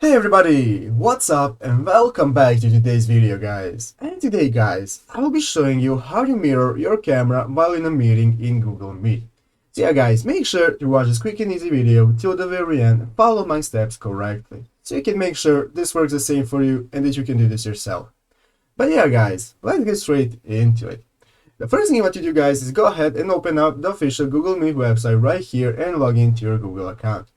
Hey everybody, what's up and welcome back to today's video guys. And today guys, I will be showing you how to mirror your camera while in a meeting in Google Meet. So yeah guys, make sure to watch this quick and easy video till the very end and follow my steps correctly. So you can make sure this works the same for you and that you can do this yourself. But yeah guys, let's get straight into it. The first thing you want to do guys is go ahead and open up the official Google Meet website right here and log into your Google account.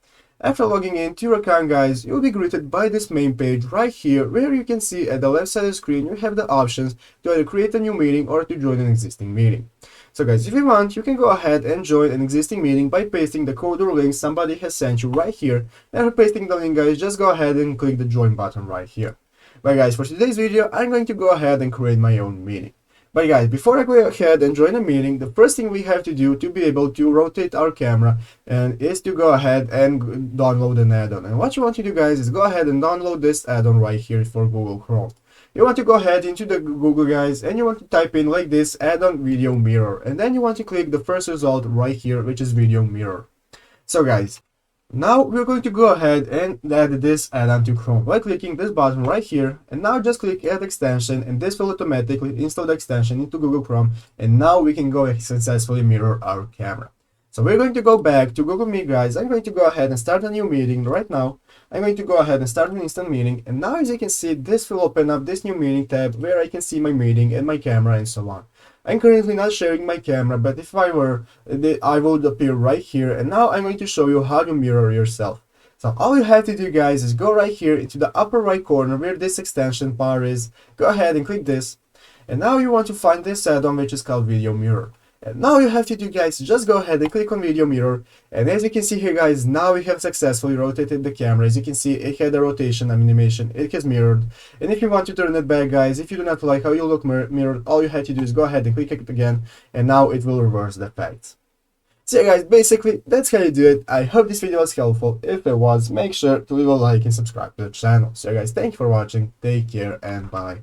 After logging into your account guys, you'll be greeted by this main page right here where you can see at the left side of the screen you have the options to either create a new meeting or to join an existing meeting. So guys, if you want, you can go ahead and join an existing meeting by pasting the code or link somebody has sent you right here. And after pasting the link guys, just go ahead and click the join button right here. But guys, for today's video, I'm going to go ahead and create my own meeting. But guys, before I go ahead and join a meeting, the first thing we have to do to be able to rotate our camera is to go ahead and download an add-on. And what you want to do guys is go ahead and download this add-on right here for Google Chrome. You want to go ahead into the Google guys and you want to type in like this add-on video mirror. And then you want to click the first result right here, which is video mirror. So guys, now we're going to go ahead and add this add-on to Chrome by clicking this button right here, and now just click add extension and this will automatically install the extension into Google Chrome, and now we can go successfully mirror our camera. So we're going to go back to Google Meet guys. I'm going to go ahead and start a new meeting right now. I'm going to go ahead and start an instant meeting, and now as you can see this will open up this new meeting tab where I can see my meeting and my camera and so on. I'm currently not sharing my camera, but if I were, I would appear right here, and now I'm going to show you how to mirror yourself. So all you have to do guys is go right here into the upper right corner where this extension bar is, go ahead and click this, and now you want to find this add-on which is called Video Mirror. And now you have to do guys, just go ahead and click on Video Mirror, and as you can see here guys, now we have successfully rotated the camera. As you can see, it had a rotation animation, it has mirrored, and if you want to turn it back guys, if you do not like how you look mirrored, all you have to do is go ahead and click it again, and now it will reverse the effect. So yeah guys, basically that's how you do it. I hope this video was helpful. If it was, make sure to leave a like and subscribe to the channel. So yeah guys, thank you for watching, take care and bye.